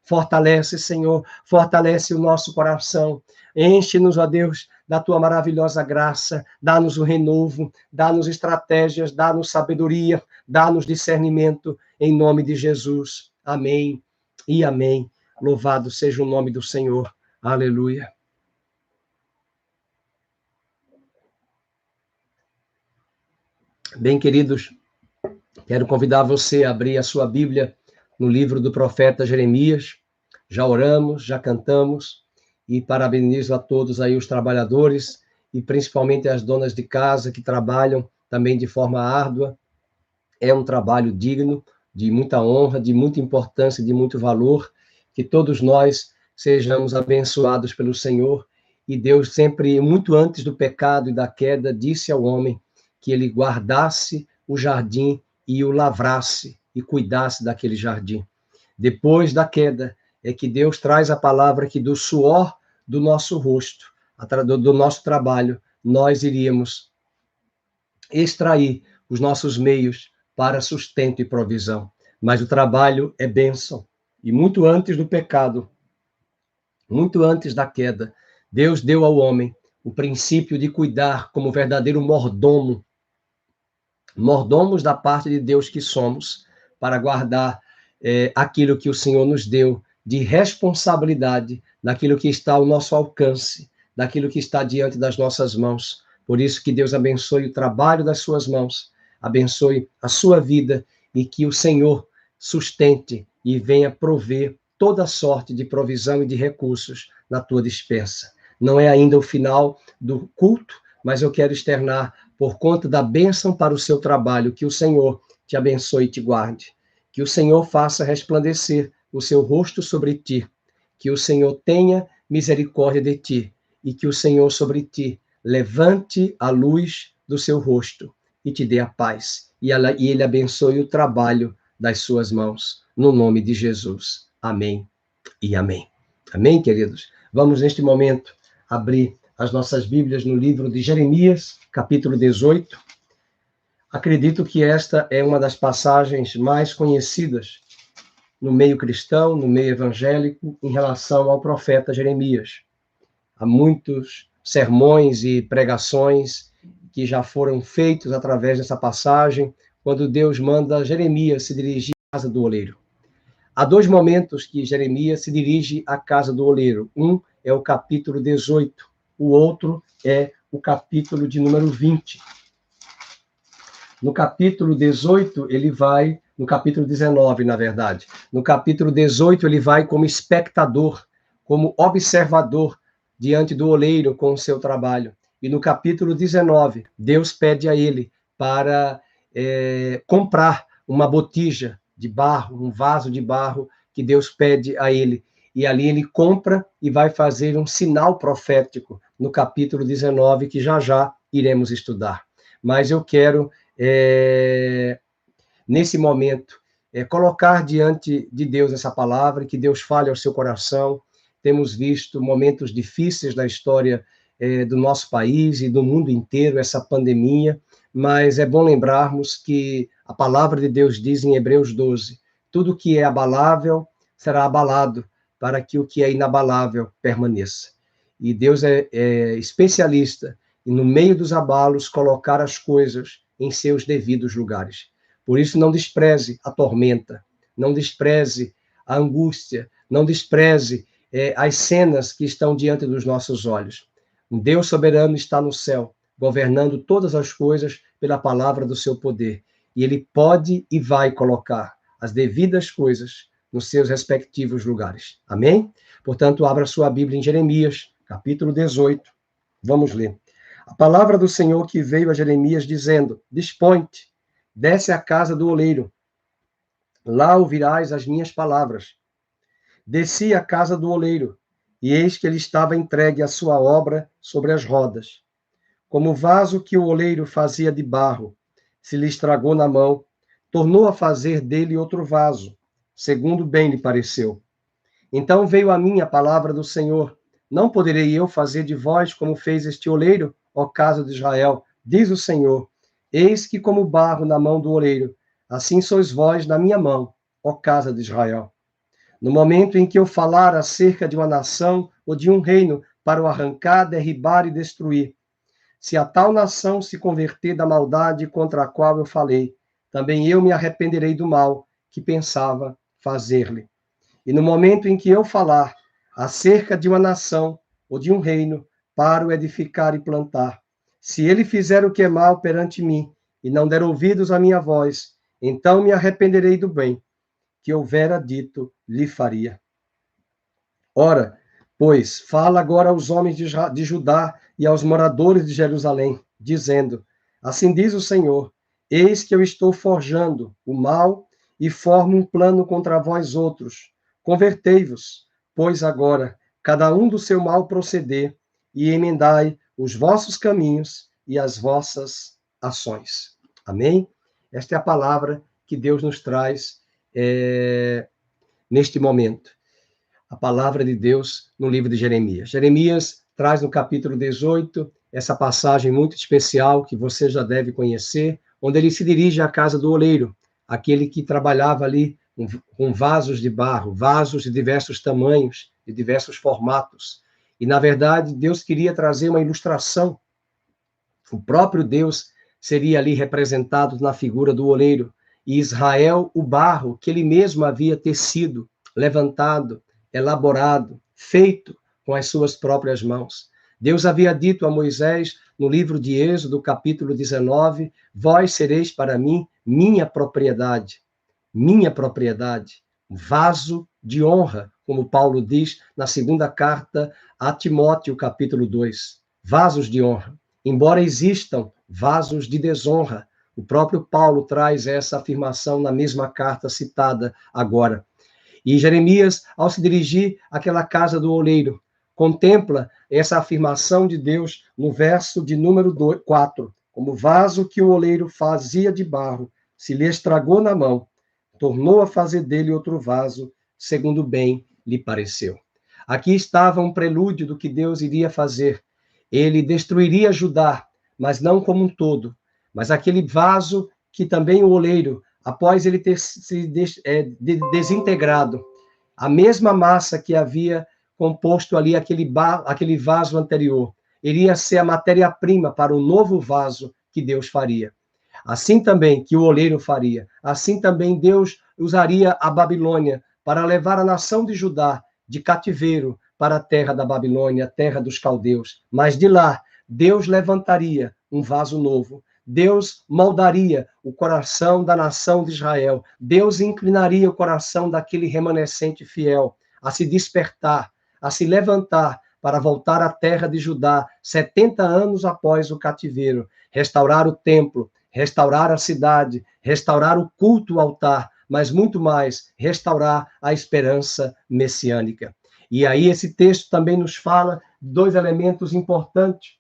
Fortalece, Senhor, fortalece o nosso coração. Enche-nos, ó Deus, da tua maravilhosa graça. Dá-nos o renovo, dá-nos estratégias, dá-nos sabedoria, dá-nos discernimento, em nome de Jesus. Amém e amém. Louvado seja o nome do Senhor. Aleluia. Bem, queridos, quero convidar você a abrir a sua Bíblia no livro do profeta Jeremias. Já oramos, já cantamos, e parabenizo a todos aí os trabalhadores, e principalmente as donas de casa que trabalham também de forma árdua. É um trabalho digno, de muita honra, de muita importância, de muito valor, que todos nós sejamos abençoados pelo Senhor. E Deus sempre, muito antes do pecado e da queda, disse ao homem que ele guardasse o jardim e o lavrasse e cuidasse daquele jardim. Depois da queda, é que Deus traz a palavra que do suor do nosso rosto, do nosso trabalho, nós iríamos extrair os nossos meios para sustento e provisão. Mas o trabalho é bênção. E muito antes do pecado, muito antes da queda, Deus deu ao homem o princípio de cuidar como verdadeiro mordomo, mordomos da parte de Deus que somos, para guardar aquilo que o Senhor nos deu de responsabilidade, daquilo que está ao nosso alcance, daquilo que está diante das nossas mãos. Por isso que Deus abençoe o trabalho das suas mãos, abençoe a sua vida, e que o Senhor sustente e venha prover toda sorte de provisão e de recursos na tua despensa. Não é ainda o final do culto, mas eu quero externar, por conta da bênção para o seu trabalho, que o Senhor te abençoe e te guarde. Que o Senhor faça resplandecer o seu rosto sobre ti. Que o Senhor tenha misericórdia de ti. E que o Senhor sobre ti levante a luz do seu rosto e te dê a paz. E ele abençoe o trabalho das suas mãos. No nome de Jesus. Amém e amém. Amém, queridos? Vamos, neste momento, abrir as nossas Bíblias no livro de Jeremias, capítulo 18. Acredito que esta é uma das passagens mais conhecidas no meio cristão, no meio evangélico, em relação ao profeta Jeremias. Há muitos sermões e pregações que já foram feitos através dessa passagem, quando Deus manda Jeremias se dirigir à casa do oleiro. Há dois momentos que Jeremias se dirige à casa do oleiro. Um é o capítulo 18, o outro é o capítulo de número 20. No capítulo 18, ele vai, no capítulo 19, na verdade. No capítulo 18, ele vai como espectador, como observador, diante do oleiro com o seu trabalho. E no capítulo 19, Deus pede a ele para comprar uma botija de barro, um vaso de barro, que Deus pede a ele. E ali ele compra e vai fazer um sinal profético no capítulo 19, que já já iremos estudar. Mas eu quero, nesse momento, colocar diante de Deus essa palavra, que Deus fale ao seu coração. Temos visto momentos difíceis da história do nosso país e do mundo inteiro, essa pandemia, mas é bom lembrarmos que a palavra de Deus diz em Hebreus 12, tudo que é abalável será abalado, para que o que é inabalável permaneça. E Deus é especialista em, no meio dos abalos, colocar as coisas em seus devidos lugares. Por isso, não despreze a tormenta, não despreze a angústia, não despreze as cenas que estão diante dos nossos olhos. Um Deus soberano está no céu, governando todas as coisas pela palavra do seu poder. E ele pode e vai colocar as devidas coisas nos seus respectivos lugares. Amém? Portanto, abra sua Bíblia em Jeremias, capítulo 18. Vamos ler. A palavra do Senhor que veio a Jeremias dizendo: dispõe-te, desce à casa do oleiro. Lá ouvirás as minhas palavras. Desci à casa do oleiro, e eis que ele estava entregue à sua obra sobre as rodas. Como o vaso que o oleiro fazia de barro se lhe estragou na mão, tornou a fazer dele outro vaso, segundo bem lhe pareceu. Então veio a mim a palavra do Senhor: não poderei eu fazer de vós como fez este oleiro, ó casa de Israel, diz o Senhor. Eis que como barro na mão do oleiro, assim sois vós na minha mão, ó casa de Israel. No momento em que eu falar acerca de uma nação ou de um reino para o arrancar, derribar e destruir, se a tal nação se converter da maldade contra a qual eu falei, também eu me arrependerei do mal que pensava fazer-lhe. E no momento em que eu falar acerca de uma nação ou de um reino para o edificar e plantar, se ele fizer o que é mal perante mim e não der ouvidos à minha voz, então me arrependerei do bem que houvera dito lhe faria. Ora, pois, fala agora aos homens de Judá e aos moradores de Jerusalém, dizendo: assim diz o Senhor, eis que eu estou forjando o mal e formo um plano contra vós outros. Convertei-vos, pois agora, cada um do seu mal proceder, e emendai os vossos caminhos e as vossas ações. Amém? Esta é a palavra que Deus nos traz neste momento. A palavra de Deus no livro de Jeremias. Jeremias traz no capítulo 18 essa passagem muito especial que você já deve conhecer, onde ele se dirige à casa do oleiro, aquele que trabalhava ali com vasos de barro, vasos de diversos tamanhos, de diversos formatos. E, na verdade, Deus queria trazer uma ilustração. O próprio Deus seria ali representado na figura do oleiro, e Israel, o barro que ele mesmo havia tecido, levantado, elaborado, feito com as suas próprias mãos. Deus havia dito a Moisés, no livro de Êxodo, capítulo 19, vós sereis para mim minha propriedade, vaso de honra, como Paulo diz na segunda carta a Timóteo, capítulo 2, vasos de honra. Embora existam vasos de desonra, o próprio Paulo traz essa afirmação na mesma carta citada agora. E Jeremias, ao se dirigir àquela casa do oleiro, contempla essa afirmação de Deus no verso de número 4. Como vaso que o oleiro fazia de barro, se lhe estragou na mão, tornou a fazer dele outro vaso, segundo bem lhe pareceu. Aqui estava um prelúdio do que Deus iria fazer. Ele destruiria Judá, mas não como um todo, mas aquele vaso que também o oleiro, após ele ter se desintegrado, a mesma massa que havia composto ali aquele vaso anterior, iria ser a matéria-prima para o novo vaso que Deus faria. Assim também que o oleiro faria, assim também Deus usaria a Babilônia para levar a nação de Judá de cativeiro para a terra da Babilônia, a terra dos caldeus. Mas de lá, Deus levantaria um vaso novo. Deus moldaria o coração da nação de Israel. Deus inclinaria o coração daquele remanescente fiel a se despertar, a se levantar para voltar à terra de Judá 70 anos após o cativeiro, restaurar o templo, restaurar a cidade, restaurar o culto ao altar, mas muito mais, restaurar a esperança messiânica. E aí esse texto também nos fala de dois elementos importantes.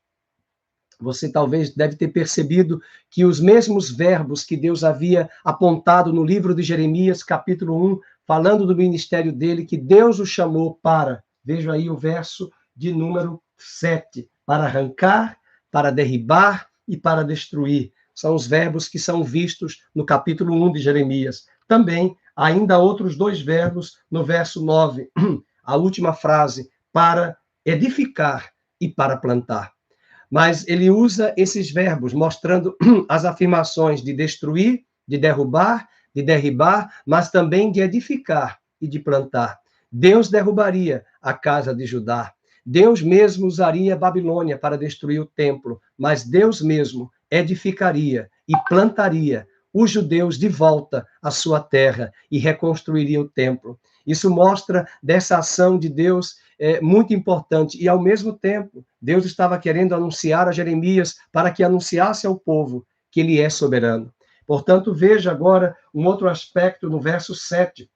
Você talvez deve ter percebido que os mesmos verbos que Deus havia apontado no livro de Jeremias, capítulo 1, falando do ministério dele, que Deus o chamou para, veja aí o verso de número 7, para arrancar, para derribar e para destruir. São os verbos que são vistos no capítulo 1 de Jeremias. Também, ainda outros dois verbos no verso 9, a última frase, para edificar e para plantar. Mas ele usa esses verbos, mostrando as afirmações de destruir, de derrubar, de derribar, mas também de edificar e de plantar. Deus derrubaria a casa de Judá. Deus mesmo usaria a Babilônia para destruir o templo, mas Deus mesmo edificaria e plantaria os judeus de volta à sua terra e reconstruiria o templo. Isso mostra dessa ação de Deus muito importante. E, ao mesmo tempo, Deus estava querendo anunciar a Jeremias para que anunciasse ao povo que ele é soberano. Portanto, veja agora um outro aspecto no verso 7.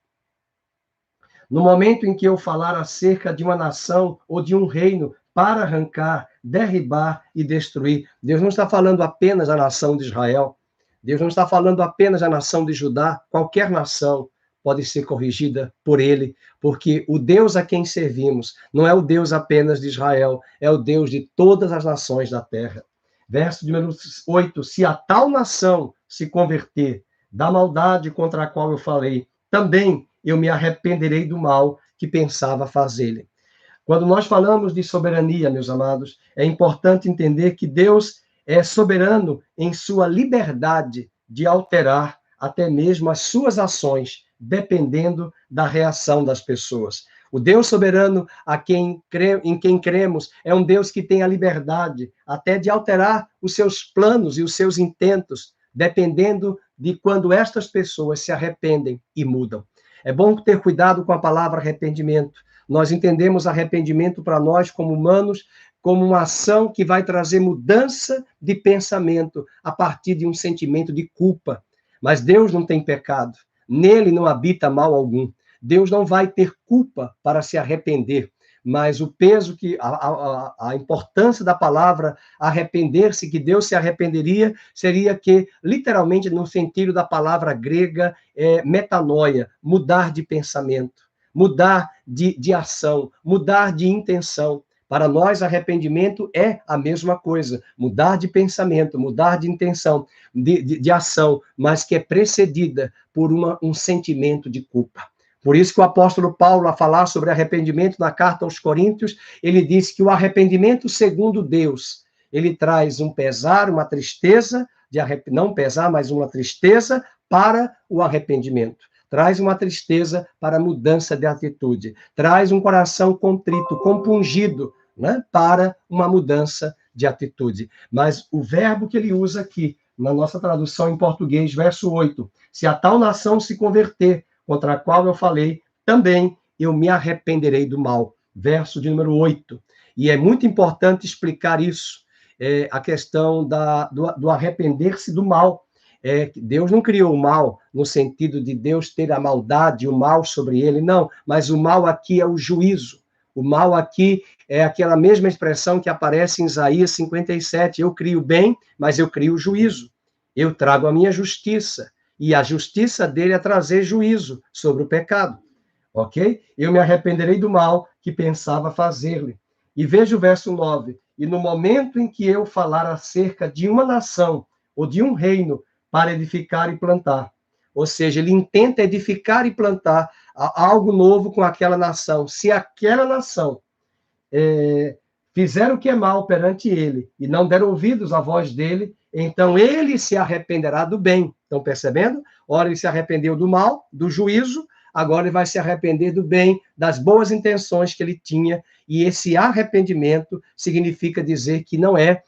No momento em que eu falar acerca de uma nação ou de um reino para arrancar, derribar e destruir, Deus não está falando apenas da nação de Israel. Deus não está falando apenas da nação de Judá. Qualquer nação pode ser corrigida por ele, porque o Deus a quem servimos não é o Deus apenas de Israel, é o Deus de todas as nações da terra. Verso número 8, se a tal nação se converter da maldade contra a qual eu falei, também eu me arrependerei do mal que pensava fazer-lhe. Quando nós falamos de soberania, meus amados, é importante entender que Deus é soberano em sua liberdade de alterar até mesmo as suas ações, dependendo da reação das pessoas. O Deus soberano em quem cremos é um Deus que tem a liberdade até de alterar os seus planos e os seus intentos, dependendo de quando estas pessoas se arrependem e mudam. É bom ter cuidado com a palavra arrependimento. Nós entendemos arrependimento para nós, como humanos, como uma ação que vai trazer mudança de pensamento a partir de um sentimento de culpa. Mas Deus não tem pecado. Nele não habita mal algum. Deus não vai ter culpa para se arrepender. Mas o peso a importância da palavra arrepender-se, que Deus se arrependeria, seria que, literalmente, no sentido da palavra grega, metanoia, mudar de pensamento, mudar de ação, mudar de intenção. Para nós, arrependimento é a mesma coisa, mudar de pensamento, mudar de intenção, de ação, mas que é precedida por um sentimento de culpa. Por isso que o apóstolo Paulo, a falar sobre arrependimento na carta aos Coríntios, ele diz que o arrependimento segundo Deus, ele traz um pesar, uma tristeza, não pesar, mas uma tristeza para o arrependimento. Traz uma tristeza para a mudança de atitude. Traz um coração contrito, compungido, né, para uma mudança de atitude. Mas o verbo que ele usa aqui, na nossa tradução em português, verso 8, se a tal nação se converter, contra a qual eu falei, também eu me arrependerei do mal. Verso de número 8. E é muito importante explicar isso, a questão do arrepender-se do mal. Deus não criou o mal no sentido de Deus ter a maldade, o mal sobre ele, não. Mas o mal aqui é o juízo. O mal aqui é aquela mesma expressão que aparece em Isaías 57. Eu crio bem, mas eu crio juízo. Eu trago a minha justiça. E a justiça dele é trazer juízo sobre o pecado. Ok? Eu me arrependerei do mal que pensava fazer-lhe. E veja o verso 9. E no momento em que eu falar acerca de uma nação ou de um reino para edificar e plantar. Ou seja, ele intenta edificar e plantar algo novo com aquela nação. Se aquela nação fizer o que é mal perante ele e não der ouvidos à voz dele, então ele se arrependerá do bem. Estão percebendo? Ora, ele se arrependeu do mal, do juízo, agora ele vai se arrepender do bem, das boas intenções que ele tinha, e esse arrependimento significa dizer que não é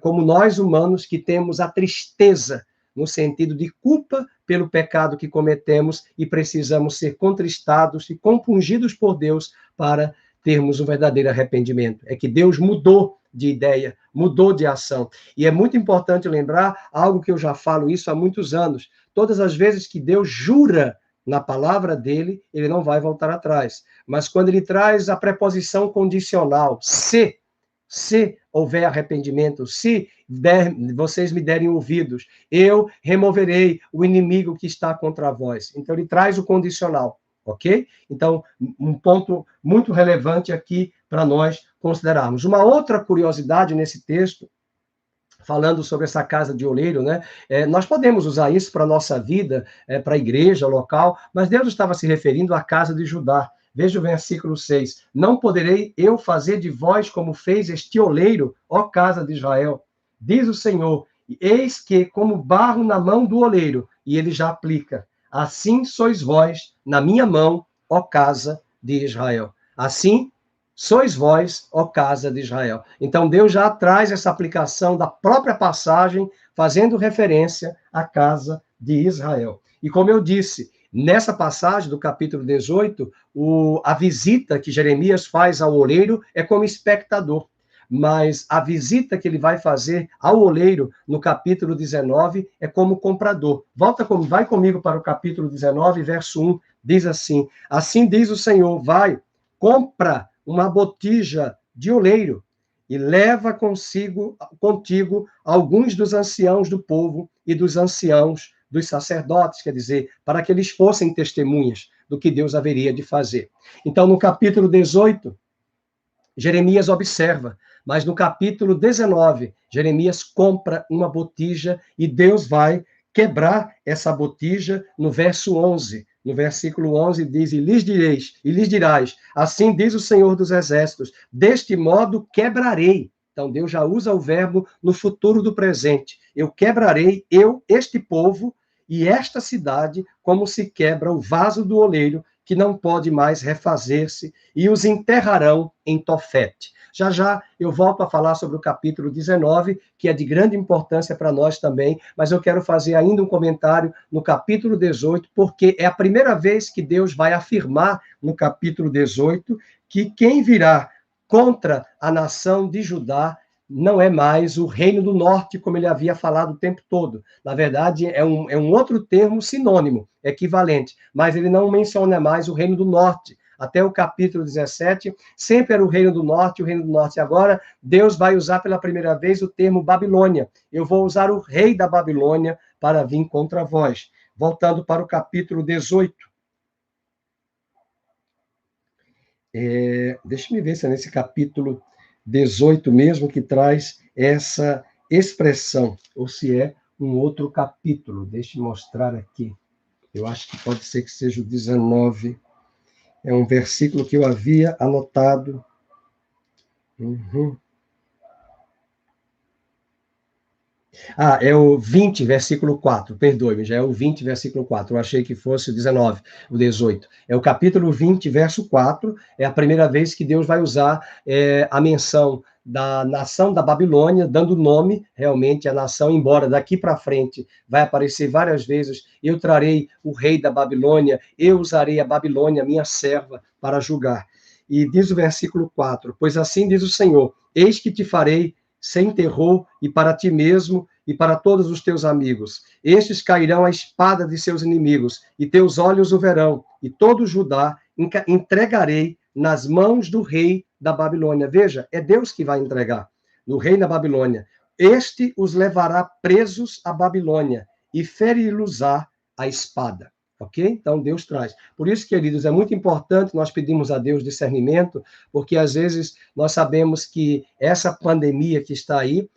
como nós humanos que temos a tristeza, no sentido de culpa pelo pecado que cometemos e precisamos ser contristados e compungidos por Deus para termos um verdadeiro arrependimento. É que Deus mudou de ideia, mudou de ação. E é muito importante lembrar algo que eu já falo isso há muitos anos. Todas as vezes que Deus jura na palavra dele, ele não vai voltar atrás. Mas quando ele traz a preposição condicional, se houver arrependimento, se vocês me derem ouvidos, eu removerei o inimigo que está contra vós. Então, ele traz o condicional, ok? Então, um ponto muito relevante aqui para nós considerarmos. Uma outra curiosidade nesse texto, falando sobre essa casa de oleiro, né? Nós podemos usar isso para a nossa vida, para a igreja local, mas Deus estava se referindo à casa de Judá. Veja o versículo 6. Não poderei eu fazer de vós como fez este oleiro, ó casa de Israel. Diz o Senhor, eis que como barro na mão do oleiro, e ele já aplica. Assim sois vós na minha mão, ó casa de Israel. Assim sois vós, ó casa de Israel. Então Deus já traz essa aplicação da própria passagem, fazendo referência à casa de Israel. E como eu disse, nessa passagem do capítulo 18, a visita que Jeremias faz ao oleiro é como espectador. Mas a visita que ele vai fazer ao oleiro no capítulo 19 é como comprador. Vai comigo para o capítulo 19, verso 1, diz assim: assim diz o Senhor, vai, compra uma botija de oleiro e leva contigo alguns dos anciãos do povo e dos anciãos dos sacerdotes, quer dizer, para que eles fossem testemunhas do que Deus haveria de fazer. Então, no capítulo 18, Jeremias observa, mas no capítulo 19, Jeremias compra uma botija e Deus vai quebrar essa botija no verso 11. No versículo 11 diz, e lhes dirás, assim diz o Senhor dos Exércitos, deste modo quebrarei. Então, Deus já usa o verbo no futuro do presente. Eu quebrarei, este povo e esta cidade, como se quebra o vaso do oleiro, que não pode mais refazer-se, e os enterrarão em Tofete. Já já eu volto a falar sobre o capítulo 19, que é de grande importância para nós também, mas eu quero fazer ainda um comentário no capítulo 18, porque é a primeira vez que Deus vai afirmar no capítulo 18 que quem virá contra a nação de Judá não é mais o reino do norte, como ele havia falado o tempo todo. Na verdade, é um outro termo sinônimo, equivalente, mas ele não menciona mais o reino do norte. Até o capítulo 17, sempre era o reino do norte, o reino do norte. Agora, Deus vai usar pela primeira vez o termo Babilônia. Eu vou usar o rei da Babilônia para vir contra vós. Voltando para o capítulo 18. Deixa-me ver se é nesse capítulo 18 mesmo que traz essa expressão, ou se é um outro capítulo. Deixa eu mostrar aqui. Eu acho que pode ser que seja o 19. É um versículo que eu havia anotado. Uhum. É o 20, versículo 4. Perdoe-me, já é o 20, versículo 4. Eu achei que fosse o 19, o 18. É o capítulo 20, verso 4. É a primeira vez que Deus vai usar a menção da nação da Babilônia, dando nome realmente à nação, embora daqui para frente vai aparecer várias vezes, eu trarei o rei da Babilônia, eu usarei a Babilônia, minha serva, para julgar. E diz o versículo 4, pois assim diz o Senhor, eis que te farei sem terror e para ti mesmo e para todos os teus amigos. Estes cairão à espada de seus inimigos, e teus olhos o verão, e todo Judá entregarei nas mãos do rei da Babilônia. Veja, é Deus que vai entregar, no rei da Babilônia. Este os levará presos à Babilônia, e ferir-los-á a espada. Ok? Então, Deus traz. Por isso, queridos, é muito importante nós pedirmos a Deus discernimento, porque às vezes nós sabemos que essa pandemia que está aí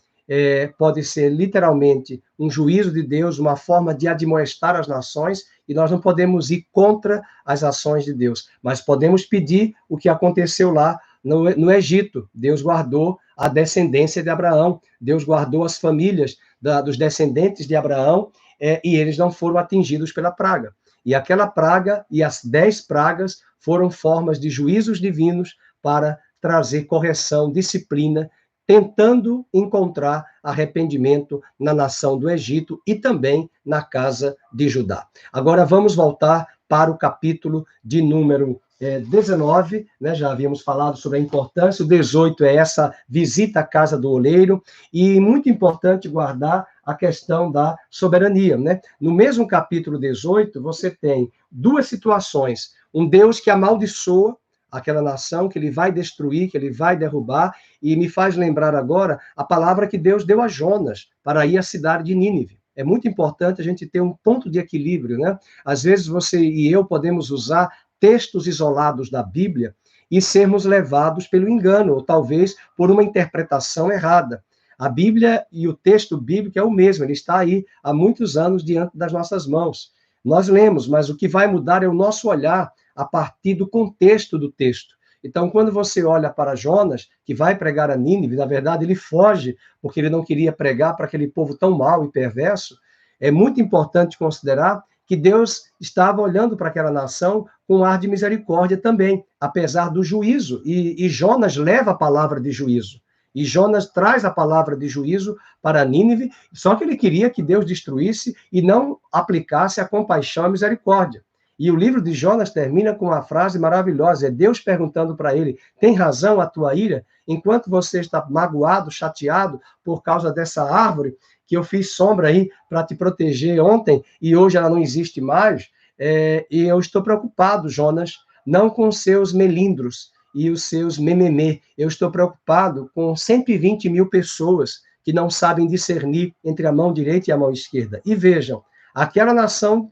pode ser literalmente um juízo de Deus, uma forma de admoestar as nações, e nós não podemos ir contra as ações de Deus, mas podemos pedir o que aconteceu lá no Egito. Deus guardou a descendência de Abraão, Deus guardou as famílias dos descendentes de Abraão, e eles não foram atingidos pela praga. E aquela praga e as 10 pragas foram formas de juízos divinos para trazer correção, disciplina, tentando encontrar arrependimento na nação do Egito e também na casa de Judá. Agora vamos voltar para o capítulo de número 19, né? Já havíamos falado sobre a importância. O 18 é essa visita à casa do oleiro, e muito importante guardar a questão da soberania, né? No mesmo capítulo 18, você tem duas situações. Um Deus que amaldiçoa aquela nação, que ele vai destruir, que ele vai derrubar, e me faz lembrar agora a palavra que Deus deu a Jonas para ir à cidade de Nínive. É muito importante a gente ter um ponto de equilíbrio, né? Às vezes você e eu podemos usar textos isolados da Bíblia e sermos levados pelo engano, ou talvez por uma interpretação errada. A Bíblia e o texto bíblico é o mesmo, ele está aí há muitos anos diante das nossas mãos. Nós lemos, mas o que vai mudar é o nosso olhar a partir do contexto do texto. Então, quando você olha para Jonas, que vai pregar a Nínive, na verdade ele foge, porque ele não queria pregar para aquele povo tão mau e perverso, é muito importante considerar que Deus estava olhando para aquela nação com um ar de misericórdia também, apesar do juízo, e Jonas leva a palavra de juízo. E Jonas traz a palavra de juízo para Nínive, só que ele queria que Deus destruísse e não aplicasse a compaixão e a misericórdia. E o livro de Jonas termina com uma frase maravilhosa, é Deus perguntando para ele, tem razão a tua ira? Enquanto você está magoado, chateado por causa dessa árvore que eu fiz sombra aí para te proteger ontem e hoje ela não existe mais, e eu estou preocupado, Jonas, não com seus melindros e os seus mememê. Eu estou preocupado com 120 mil pessoas que não sabem discernir entre a mão direita e a mão esquerda. E vejam, aquela nação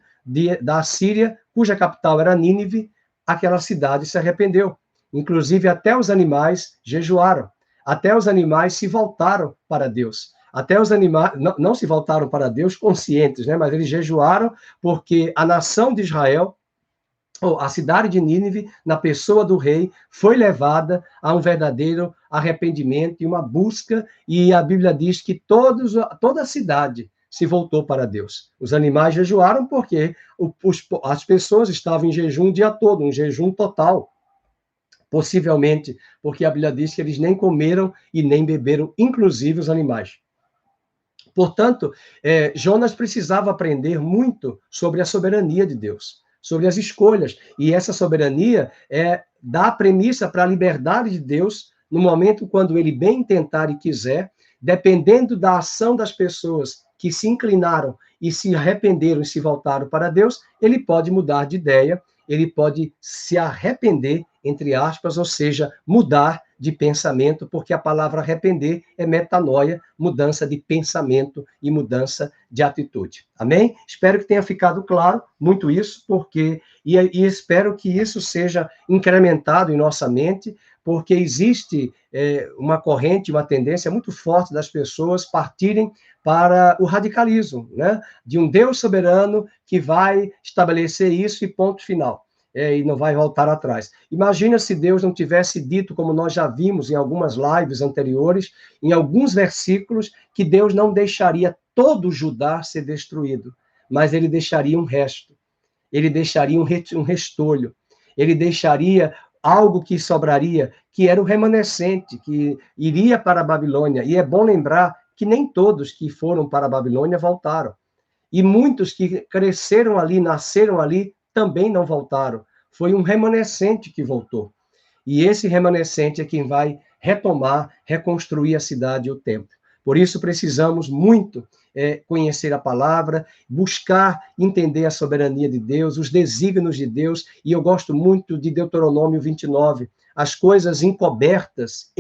da Síria, cuja capital era Nínive, aquela cidade se arrependeu. Inclusive, até os animais jejuaram. Até os animais se voltaram para Deus. Até os animais não se voltaram para Deus conscientes, né? Mas eles jejuaram porque a nação de Israel a cidade de Nínive, na pessoa do rei, foi levada a um verdadeiro arrependimento e uma busca, e a Bíblia diz que toda a cidade se voltou para Deus. Os animais jejuaram porque as pessoas estavam em jejum o dia todo, um jejum total. Possivelmente porque a Bíblia diz que eles nem comeram e nem beberam, inclusive os animais. Portanto, Jonas precisava aprender muito sobre a soberania de Deus, sobre as escolhas. E essa soberania dá a premissa para a liberdade de Deus no momento quando ele bem tentar e quiser, dependendo da ação das pessoas que se inclinaram e se arrependeram e se voltaram para Deus, ele pode mudar de ideia, ele pode se arrepender, entre aspas, ou seja, mudar de pensamento, porque a palavra arrepender é metanoia, mudança de pensamento e mudança de atitude. Amém? Espero que tenha ficado claro muito isso, porque e espero que isso seja incrementado em nossa mente, porque existe uma corrente, uma tendência muito forte das pessoas partirem para o radicalismo, né? De um Deus soberano que vai estabelecer isso e ponto final. E não vai voltar atrás. Imagina se Deus não tivesse dito, como nós já vimos em algumas lives anteriores, em alguns versículos, que Deus não deixaria todo Judá ser destruído, mas ele deixaria um resto, ele deixaria um restolho, ele deixaria algo que sobraria, que era o remanescente, que iria para a Babilônia. E é bom lembrar que nem todos que foram para a Babilônia voltaram. E muitos que cresceram ali, nasceram ali, também não voltaram. Foi um remanescente que voltou. E esse remanescente é quem vai retomar, reconstruir a cidade e o templo. Por isso precisamos muito conhecer a palavra, buscar entender a soberania de Deus, os desígnios de Deus, e eu gosto muito de Deuteronômio 29. As coisas encobertas,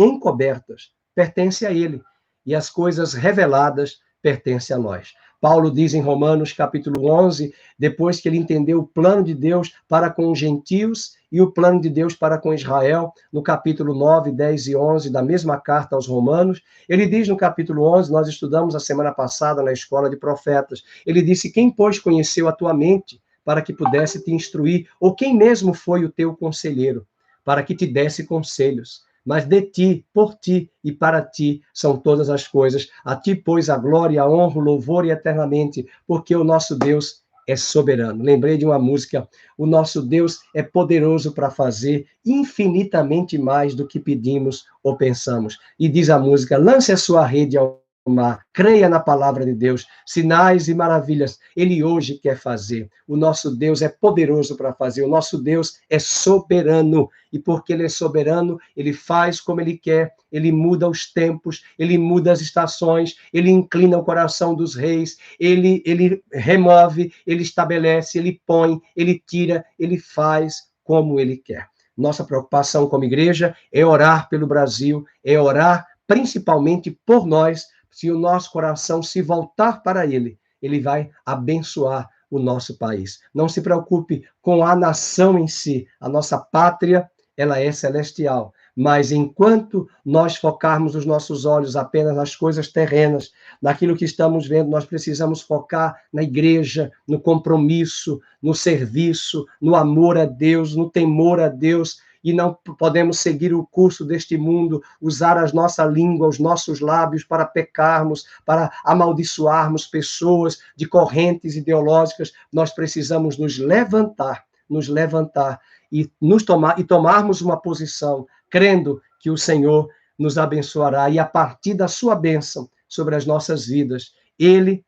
pertencem a ele, e as coisas reveladas pertencem a nós. Paulo diz em Romanos, capítulo 11, depois que ele entendeu o plano de Deus para com os gentios e o plano de Deus para com Israel, no capítulo 9, 10 e 11 da mesma carta aos Romanos, ele diz no capítulo 11, nós estudamos a semana passada na Escola de Profetas, ele disse, quem, pois, conheceu a tua mente para que pudesse te instruir, ou quem mesmo foi o teu conselheiro, para que te desse conselhos? Mas de ti, por ti e para ti são todas as coisas. A ti, pois, a glória, a honra, o louvor e eternamente, porque o nosso Deus é soberano. Lembrei de uma música, o nosso Deus é poderoso para fazer infinitamente mais do que pedimos ou pensamos. E diz a música, lance a sua rede ao mar, creia na palavra de Deus, sinais e maravilhas, ele hoje quer fazer. O nosso Deus é poderoso para fazer, o nosso Deus é soberano, e porque ele é soberano, ele faz como ele quer, ele muda os tempos, ele muda as estações, ele inclina o coração dos reis, ele remove, ele estabelece, ele põe, ele tira, ele faz como ele quer. Nossa preocupação como igreja é orar pelo Brasil, é orar principalmente por nós. Se o nosso coração se voltar para ele, ele vai abençoar o nosso país. Não se preocupe com a nação em si. A nossa pátria, ela é celestial. Mas enquanto nós focarmos os nossos olhos apenas nas coisas terrenas, naquilo que estamos vendo, nós precisamos focar na igreja, no compromisso, no serviço, no amor a Deus, no temor a Deus, e não podemos seguir o curso deste mundo, usar a nossa língua, os nossos lábios para pecarmos, para amaldiçoarmos pessoas de correntes ideológicas. Nós precisamos nos levantar e tomarmos uma posição, crendo que o Senhor nos abençoará, e a partir da sua bênção sobre as nossas vidas, ele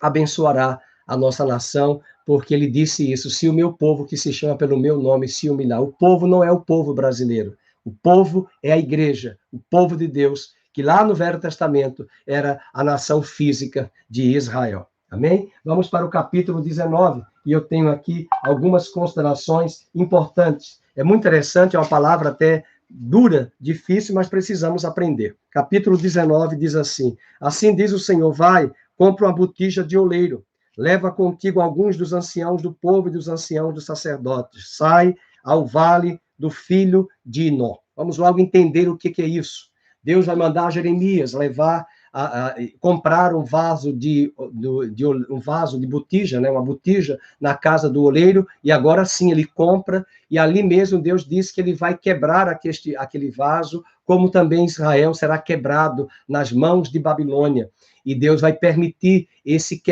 abençoará a nossa nação, porque ele disse isso, se o meu povo, que se chama pelo meu nome, se humilhar. O povo não é o povo brasileiro, o povo é a igreja, o povo de Deus, que lá no Velho Testamento era a nação física de Israel. Amém? Vamos para o capítulo 19, e eu tenho aqui algumas considerações importantes. É muito interessante, é uma palavra até dura, difícil, mas precisamos aprender. Capítulo 19 diz assim, assim diz o Senhor, vai, compra uma botija de oleiro, leva contigo alguns dos anciãos do povo e dos anciãos dos sacerdotes, sai ao vale do filho de Inó. Vamos logo entender o que é isso. Deus vai mandar Jeremias levar comprar um vaso um vaso de botija, né, uma botija na casa do oleiro, e agora sim ele compra, e ali mesmo Deus diz que ele vai quebrar aquele vaso, como também Israel será quebrado nas mãos de Babilônia. E Deus vai permitir esse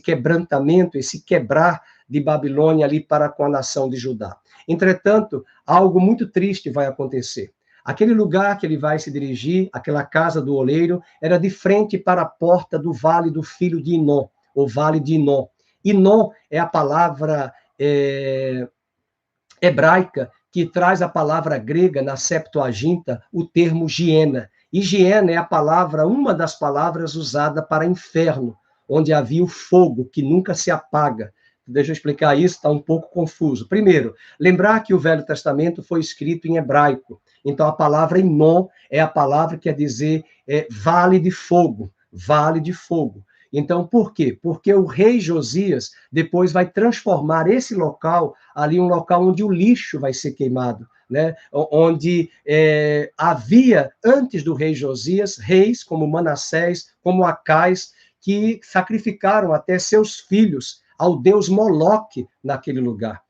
quebrantamento, esse quebrar de Babilônia ali para com a nação de Judá. Entretanto, algo muito triste vai acontecer. Aquele lugar que ele vai se dirigir, aquela casa do oleiro, era de frente para a porta do vale do filho de Hinnom, o vale de Hinnom. Hinnom é a palavra hebraica que traz a palavra grega na Septuaginta, o termo higiena. Higiena é uma das palavras usada para inferno, onde havia o fogo que nunca se apaga. Deixa eu explicar isso, está um pouco confuso. Primeiro, lembrar que o Velho Testamento foi escrito em hebraico. Então, a palavra Hinnom é a palavra que quer dizer vale de fogo, vale de fogo. Então, por quê? Porque o rei Josias depois vai transformar esse local ali um local onde o lixo vai ser queimado, né? Onde havia, antes do rei Josias, reis como Manassés, como Acais, que sacrificaram até seus filhos ao deus Moloque naquele lugar.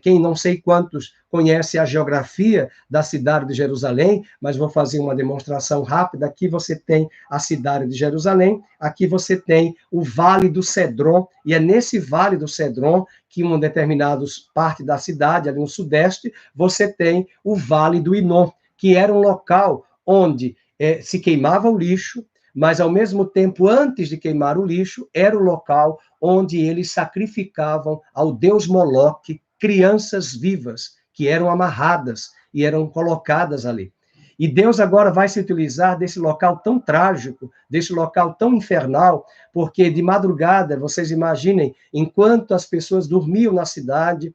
Quem não sei quantos conhece a geografia da cidade de Jerusalém, mas vou fazer uma demonstração rápida. Aqui você tem a cidade de Jerusalém, aqui você tem o Vale do Cedron, e é nesse Vale do Cedron que, em uma determinada parte da cidade, ali no sudeste, você tem o Vale do Hinnom, que era um local onde se queimava o lixo, mas, ao mesmo tempo, antes de queimar o lixo, era o local onde eles sacrificavam ao deus Moloque crianças vivas, que eram amarradas e eram colocadas ali. E Deus agora vai se utilizar desse local tão trágico, desse local tão infernal, porque de madrugada, vocês imaginem, enquanto as pessoas dormiam na cidade,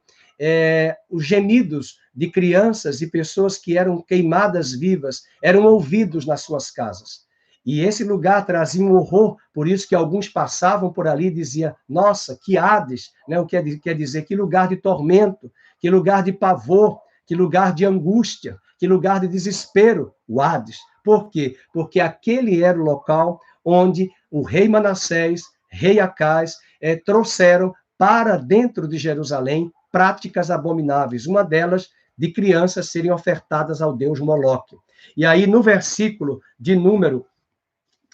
os gemidos de crianças e pessoas que eram queimadas vivas eram ouvidos nas suas casas. E esse lugar trazia um horror, por isso que alguns passavam por ali e diziam, nossa, que Hades, né? O que quer dizer, que lugar de tormento, que lugar de pavor, que lugar de angústia, que lugar de desespero, o Hades. Por quê? Porque aquele era o local onde o rei Manassés, rei Acais, trouxeram para dentro de Jerusalém práticas abomináveis, uma delas de crianças serem ofertadas ao deus Moloque. E aí, no versículo de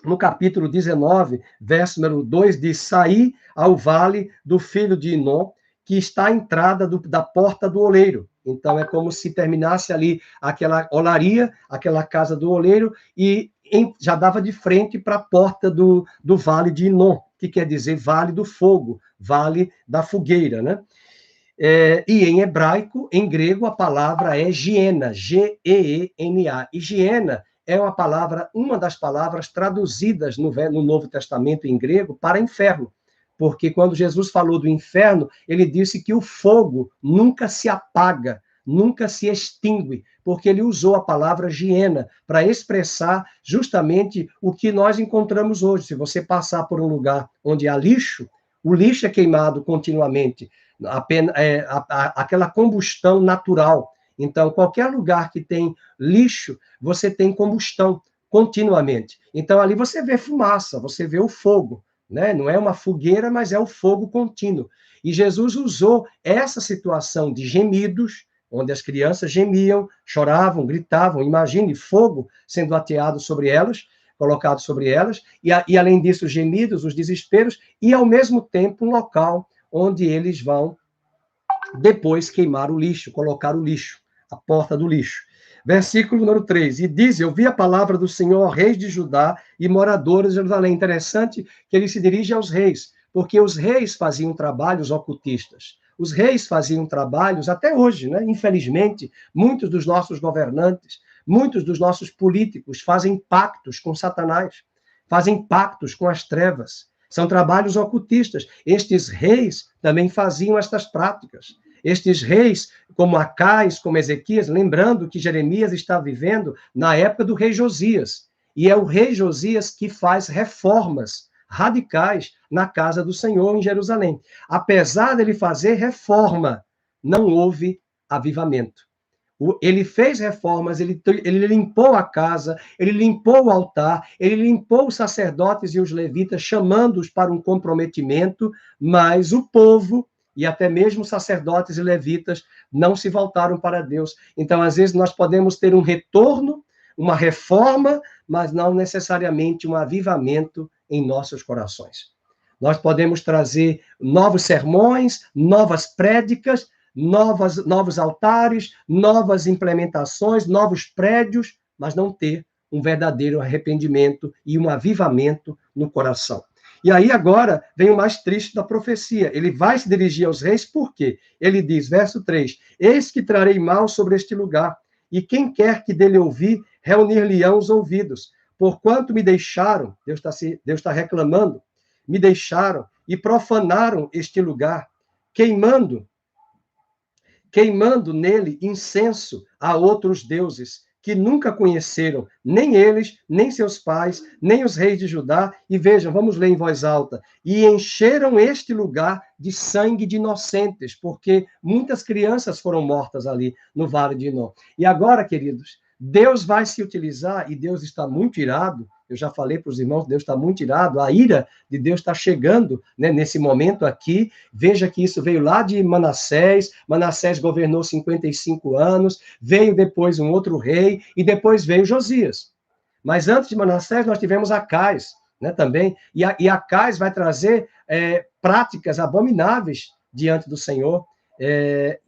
no capítulo 19, verso número 2, diz, saí ao vale do filho de Hinnom, que está à entrada da porta do oleiro. Então, é como se terminasse ali aquela olaria, aquela casa do oleiro, e já dava de frente para a porta do vale de Hinnom, que quer dizer vale do fogo, vale da fogueira, né? E em hebraico, em grego, a palavra é Geena, G-E-E-N-A. E Geena é uma das palavras traduzidas no Novo Testamento em grego para inferno. Porque quando Jesus falou do inferno, ele disse que o fogo nunca se apaga, nunca se extingue, porque ele usou a palavra Geena para expressar justamente o que nós encontramos hoje. Se você passar por um lugar onde há lixo, o lixo é queimado continuamente, aquela combustão natural. Então, qualquer lugar que tem lixo, você tem combustão continuamente. Então, ali você vê fumaça, você vê o fogo, né? Não é uma fogueira, mas é o fogo contínuo. E Jesus usou essa situação de gemidos, onde as crianças gemiam, choravam, gritavam, imagine fogo sendo ateado sobre elas, colocado sobre elas, e além disso, os gemidos, os desesperos, e ao mesmo tempo um local onde eles vão depois queimar o lixo, colocar o lixo, a porta do lixo. Versículo número 3, e diz, eu vi a palavra do Senhor, reis de Judá e moradores de Jerusalém. Interessante que ele se dirige aos reis, porque os reis faziam trabalhos ocultistas. Os reis faziam trabalhos, até hoje, né? Infelizmente, muitos dos nossos governantes, muitos dos nossos políticos fazem pactos com Satanás, fazem pactos com as trevas. São trabalhos ocultistas. Estes reis também faziam estas práticas. Estes reis, como Acais, como Ezequias, lembrando que Jeremias está vivendo na época do rei Josias. E é o rei Josias que faz reformas radicais na casa do Senhor em Jerusalém. Apesar dele fazer reforma, não houve avivamento. Ele fez reformas, ele limpou a casa, ele limpou o altar, ele limpou os sacerdotes e os levitas, chamando-os para um comprometimento, mas o povo, e até mesmo sacerdotes e levitas, não se voltaram para Deus. Então, às vezes, nós podemos ter um retorno, uma reforma, mas não necessariamente um avivamento em nossos corações. Nós podemos trazer novos sermões, novas prédicas, novos altares, novas implementações, novos prédios, mas não ter um verdadeiro arrependimento e um avivamento no coração. E aí agora vem o mais triste da profecia. Ele vai se dirigir aos reis, por quê? Ele diz, verso 3, eis que trarei mal sobre este lugar, e quem quer que dele ouvir, reunir-lhe-ão os ouvidos. Porquanto me deixaram, Deus está reclamando, me deixaram e profanaram este lugar, queimando nele incenso a outros deuses, que nunca conheceram, nem eles, nem seus pais, nem os reis de Judá. E vejam, vamos ler em voz alta. E encheram este lugar de sangue de inocentes, porque muitas crianças foram mortas ali no Vale de Inom. E agora, queridos, Deus vai se utilizar, e Deus está muito irado. Eu já falei para os irmãos, Deus está muito irado, a ira de Deus está chegando, né, nesse momento aqui. Veja que isso veio lá de Manassés, Manassés governou 55 anos, veio depois um outro rei, e depois veio Josias. Mas antes de Manassés, nós tivemos Acais, né, também, e Acais vai trazer práticas abomináveis diante do Senhor,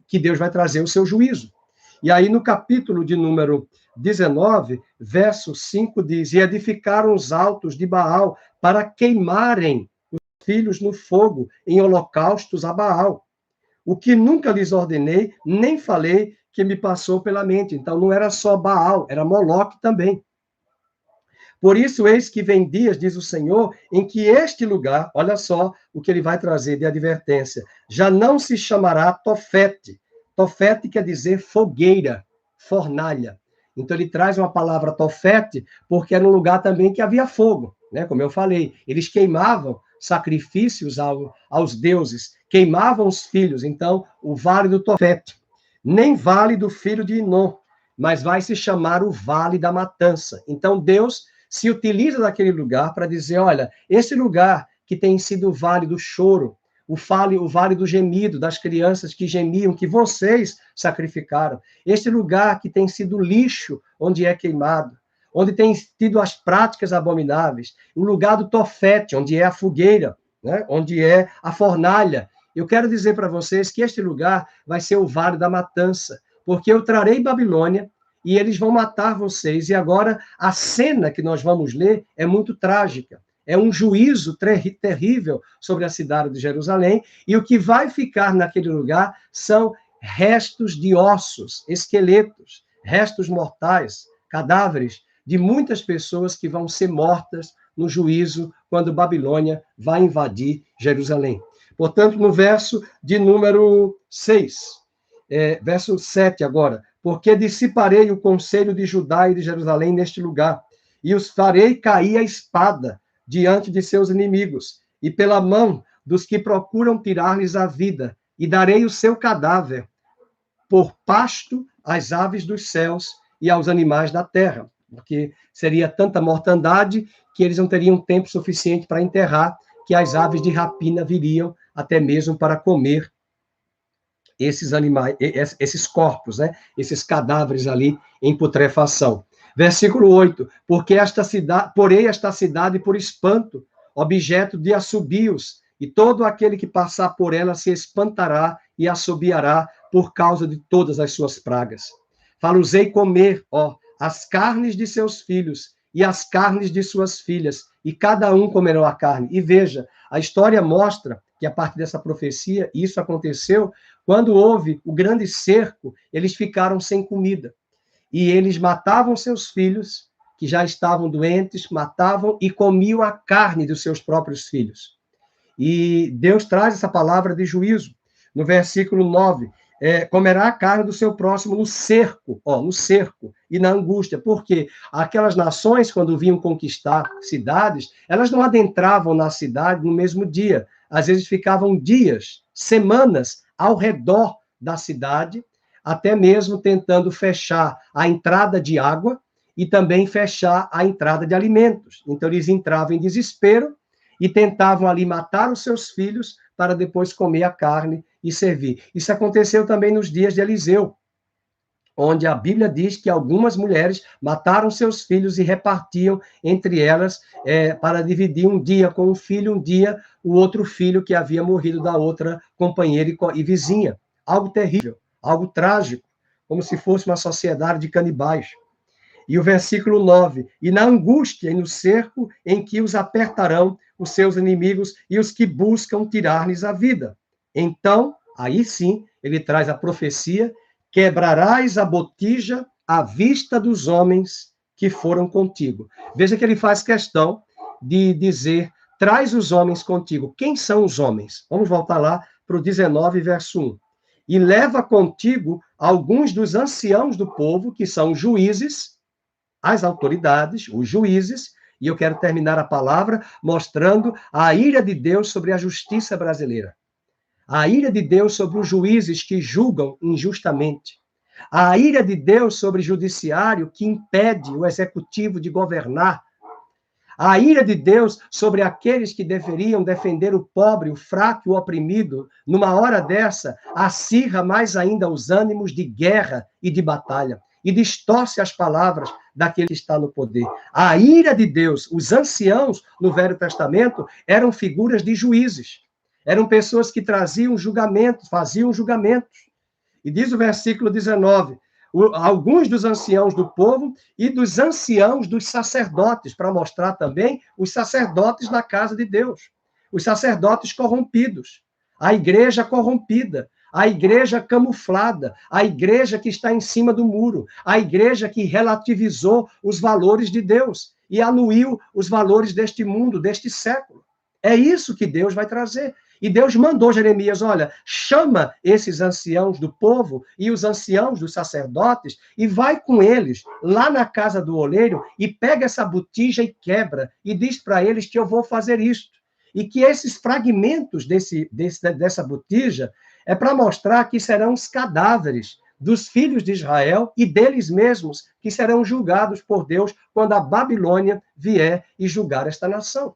que Deus vai trazer o seu juízo. E aí, no capítulo de número 19, verso 5, diz, e edificaram os altos de Baal para queimarem os filhos no fogo em holocaustos a Baal. O que nunca lhes ordenei, nem falei, que me passou pela mente. Então, não era só Baal, era Moloque também. Por isso, eis que vem dias, diz o Senhor, em que este lugar, olha só o que ele vai trazer de advertência, já não se chamará Tofete. Tofete quer dizer fogueira, fornalha. Então, ele traz uma palavra Tofete, porque era um lugar também que havia fogo, né? Como eu falei, eles queimavam sacrifícios aos deuses, queimavam os filhos. Então, o vale do Tofete, nem vale do filho de Inom, mas vai se chamar o vale da matança. Então, Deus se utiliza daquele lugar para dizer, olha, esse lugar que tem sido o vale do choro, o vale do gemido, das crianças que gemiam, que vocês sacrificaram. Este lugar que tem sido lixo, onde é queimado, onde tem tido as práticas abomináveis. O lugar do Tofete, onde é a fogueira, né? Onde é a fornalha. Eu quero dizer para vocês que este lugar vai ser o vale da matança, porque eu trarei Babilônia e eles vão matar vocês. E agora, a cena que nós vamos ler é muito trágica. É um juízo terrível sobre a cidade de Jerusalém, e o que vai ficar naquele lugar são restos de ossos, esqueletos, restos mortais, cadáveres de muitas pessoas que vão ser mortas no juízo quando Babilônia vai invadir Jerusalém. Portanto, no verso de número 6, verso 7 agora, porque dissiparei o conselho de Judá e de Jerusalém neste lugar, e os farei cair a espada diante de seus inimigos, e pela mão dos que procuram tirar-lhes a vida, e darei o seu cadáver por pasto às aves dos céus e aos animais da terra, porque seria tanta mortandade que eles não teriam tempo suficiente para enterrar, que as aves de rapina viriam até mesmo para comer esses animais, esses corpos, né? Esses cadáveres ali em putrefação. Versículo 8, porei esta cidade por espanto, objeto de assobios, e todo aquele que passar por ela se espantará e assobiará por causa de todas as suas pragas. Far-lhes-ei comer, as carnes de seus filhos e as carnes de suas filhas, e cada um comerá a carne. E veja, a história mostra que a partir dessa profecia, isso aconteceu quando houve o grande cerco, eles ficaram sem comida. E eles matavam seus filhos, que já estavam doentes, matavam e comiam a carne dos seus próprios filhos. E Deus traz essa palavra de juízo. No versículo 9, comerá a carne do seu próximo no cerco, e na angústia. Porque aquelas nações, quando vinham conquistar cidades, elas não adentravam na cidade no mesmo dia. Às vezes ficavam dias, semanas ao redor da cidade, até mesmo tentando fechar a entrada de água e também fechar a entrada de alimentos. Então, eles entravam em desespero e tentavam ali matar os seus filhos para depois comer a carne e servir. Isso aconteceu também nos dias de Eliseu, onde a Bíblia diz que algumas mulheres mataram seus filhos e repartiam entre elas para dividir um dia com um filho, um dia o outro filho que havia morrido da outra companheira e vizinha. Algo terrível, algo trágico, como se fosse uma sociedade de canibais. E o versículo 9, e na angústia e no cerco em que os apertarão os seus inimigos e os que buscam tirar-lhes a vida. Então, aí sim, ele traz a profecia, quebrarás a botija à vista dos homens que foram contigo. Veja que ele faz questão de dizer, traz os homens contigo. Quem são os homens? Vamos voltar lá para o 19, verso 1. E leva contigo alguns dos anciãos do povo, que são juízes, as autoridades, os juízes, e eu quero terminar a palavra mostrando a ira de Deus sobre a justiça brasileira. A ira de Deus sobre os juízes que julgam injustamente. A ira de Deus sobre o judiciário que impede o executivo de governar. A ira de Deus sobre aqueles que deveriam defender o pobre, o fraco e o oprimido. Numa hora dessa, acirra mais ainda os ânimos de guerra e de batalha. E distorce as palavras daquele que está no poder. A ira de Deus, os anciãos no Velho Testamento eram figuras de juízes. Eram pessoas que traziam julgamentos, faziam julgamentos. E diz o versículo 19, alguns dos anciãos do povo e dos anciãos dos sacerdotes, para mostrar também os sacerdotes na casa de Deus. Os sacerdotes corrompidos, a igreja corrompida, a igreja camuflada, a igreja que está em cima do muro, a igreja que relativizou os valores de Deus e anuiu os valores deste mundo, deste século. É isso que Deus vai trazer. E Deus mandou Jeremias, olha, chama esses anciãos do povo e os anciãos dos sacerdotes e vai com eles lá na casa do oleiro e pega essa botija e quebra e diz para eles que eu vou fazer isto. E que esses fragmentos dessa botija é para mostrar que serão os cadáveres dos filhos de Israel e deles mesmos que serão julgados por Deus quando a Babilônia vier e julgar esta nação.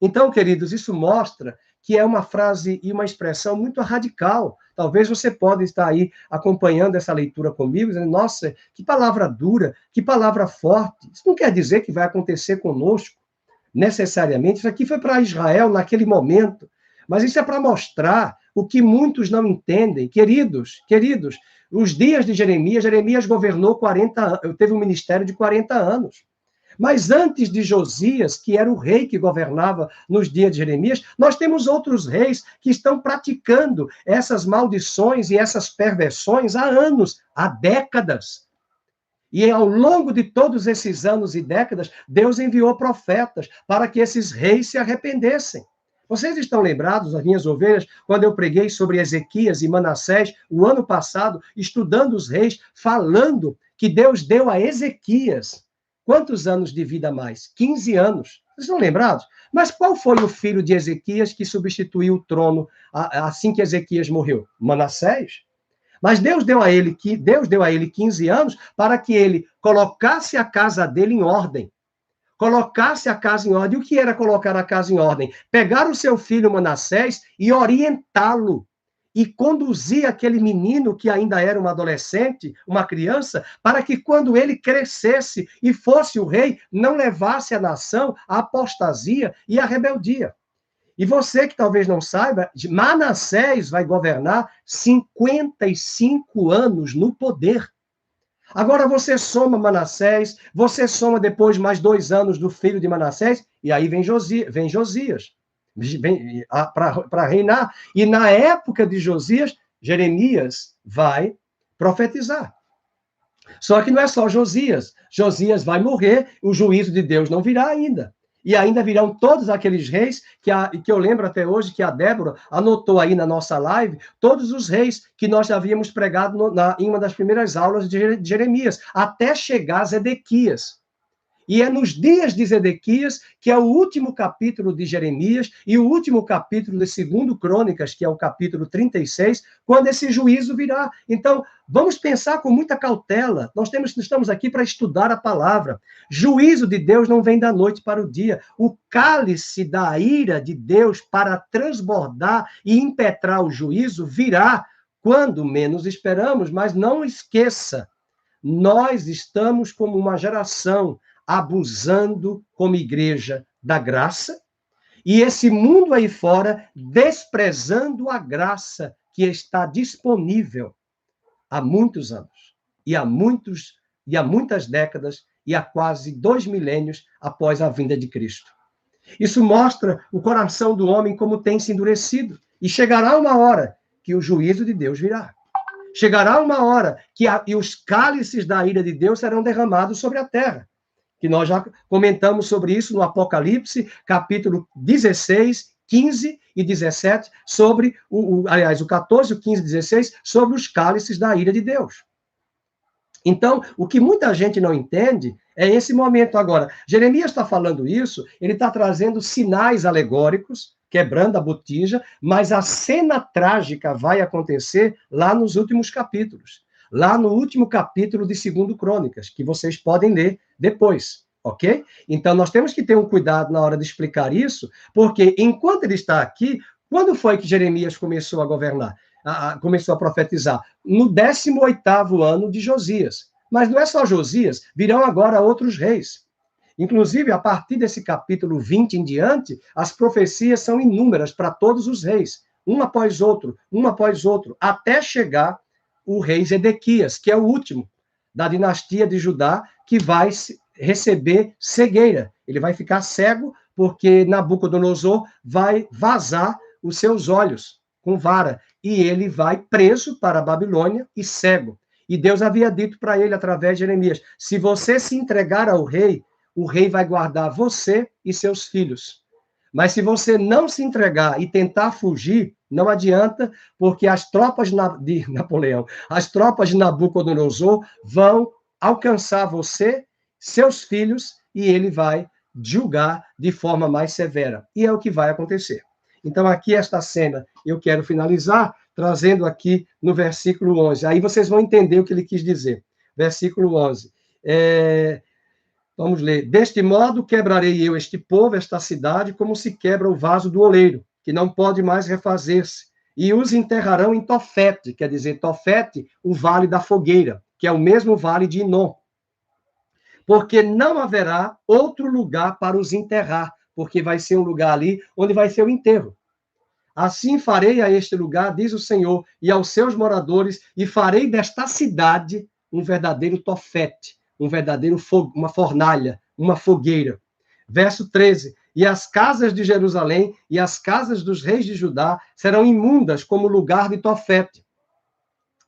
Então, queridos, isso mostra que é uma frase e uma expressão muito radical. Talvez você possa estar aí acompanhando essa leitura comigo, dizendo, nossa, que palavra dura, que palavra forte. Isso não quer dizer que vai acontecer conosco, necessariamente. Isso aqui foi para Israel naquele momento. Mas isso é para mostrar o que muitos não entendem. Queridos, os dias de Jeremias governou 40 anos, teve um ministério de 40 anos. Mas antes de Josias, que era o rei que governava nos dias de Jeremias, nós temos outros reis que estão praticando essas maldições e essas perversões há anos, há décadas. E ao longo de todos esses anos e décadas, Deus enviou profetas para que esses reis se arrependessem. Vocês estão lembrados, as minhas ovelhas, quando eu preguei sobre Ezequias e Manassés, o ano passado, estudando os reis, falando que Deus deu a Ezequias quantos anos de vida a mais? 15 anos. Vocês estão lembrados? Mas qual foi o filho de Ezequias que substituiu o trono assim que Ezequias morreu? Manassés. Mas Deus deu a ele 15 anos para que ele colocasse a casa dele em ordem. Colocasse a casa em ordem. E o que era colocar a casa em ordem? Pegar o seu filho Manassés e orientá-lo. E conduzir aquele menino que ainda era um adolescente, uma criança, para que quando ele crescesse e fosse o rei, não levasse a nação à apostasia e à rebeldia. E você que talvez não saiba, Manassés vai governar 55 anos no poder. Agora você soma Manassés, você soma depois mais 2 anos do filho de Manassés, e aí vem Josias. Para reinar. E na época de Josias, Jeremias vai profetizar. Só que não é só Josias. Josias vai morrer, o juízo de Deus não virá ainda. E ainda virão todos aqueles reis que eu lembro até hoje que a Débora anotou aí na nossa live, todos os reis que nós já havíamos pregado em uma das primeiras aulas de Jeremias, até chegar a Zedequias. E é nos dias de Zedequias, que é o último capítulo de Jeremias e o último capítulo de 2 Crônicas, que é o capítulo 36, quando esse juízo virá. Então, vamos pensar com muita cautela. Nós estamos aqui para estudar a palavra. Juízo de Deus não vem da noite para o dia. O cálice da ira de Deus para transbordar e impetrar o juízo virá quando menos esperamos, mas não esqueça, nós estamos como uma geração abusando como igreja da graça, e esse mundo aí fora desprezando a graça que está disponível há muitos anos, e há muitas décadas, e há quase 2 milênios após a vinda de Cristo. Isso mostra o coração do homem como tem se endurecido, e chegará uma hora que o juízo de Deus virá. Chegará uma hora que os cálices da ira de Deus serão derramados sobre a terra, que nós já comentamos sobre isso no Apocalipse, capítulo 16, 15 e 17, sobre, aliás, o 14, o 15 e 16, sobre os cálices da ira de Deus. Então, o que muita gente não entende é esse momento agora. Jeremias está falando isso, ele está trazendo sinais alegóricos, quebrando a botija, mas a cena trágica vai acontecer lá nos últimos capítulos. Lá no último capítulo de 2 Crônicas, que vocês podem ler depois, ok? Então, nós temos que ter um cuidado na hora de explicar isso, porque enquanto ele está aqui, quando foi que Jeremias começou a governar? Começou a profetizar? No 18º ano de Josias. Mas não é só Josias, virão agora outros reis. Inclusive, a partir desse capítulo 20 em diante, as profecias são inúmeras para todos os reis, um após outro, até chegar o rei Zedequias, que é o último da dinastia de Judá, que vai receber cegueira. Ele vai ficar cego porque Nabucodonosor vai vazar os seus olhos com vara, e ele vai preso para a Babilônia e cego. E Deus havia dito para ele, através de Jeremias, se você se entregar ao rei, o rei vai guardar você e seus filhos. Mas se você não se entregar e tentar fugir, não adianta, porque as tropas de Napoleão, as tropas de Nabucodonosor vão alcançar você, seus filhos, e ele vai julgar de forma mais severa. E é o que vai acontecer. Então, aqui esta cena, eu quero finalizar trazendo aqui no versículo 11. Aí vocês vão entender o que ele quis dizer. Versículo 11. Vamos ler. Deste modo quebrarei eu este povo, esta cidade, como se quebra o vaso do oleiro, que não pode mais refazer-se. E os enterrarão em Tofete, quer dizer, Tofete, o vale da fogueira, que é o mesmo vale de Inom. Porque não haverá outro lugar para os enterrar, porque vai ser um lugar ali onde vai ser o enterro. Assim farei a este lugar, diz o Senhor, e aos seus moradores, e farei desta cidade um verdadeiro Tofete, uma fornalha, uma fogueira. Verso 13, e as casas de Jerusalém e as casas dos reis de Judá serão imundas como lugar de Tofete.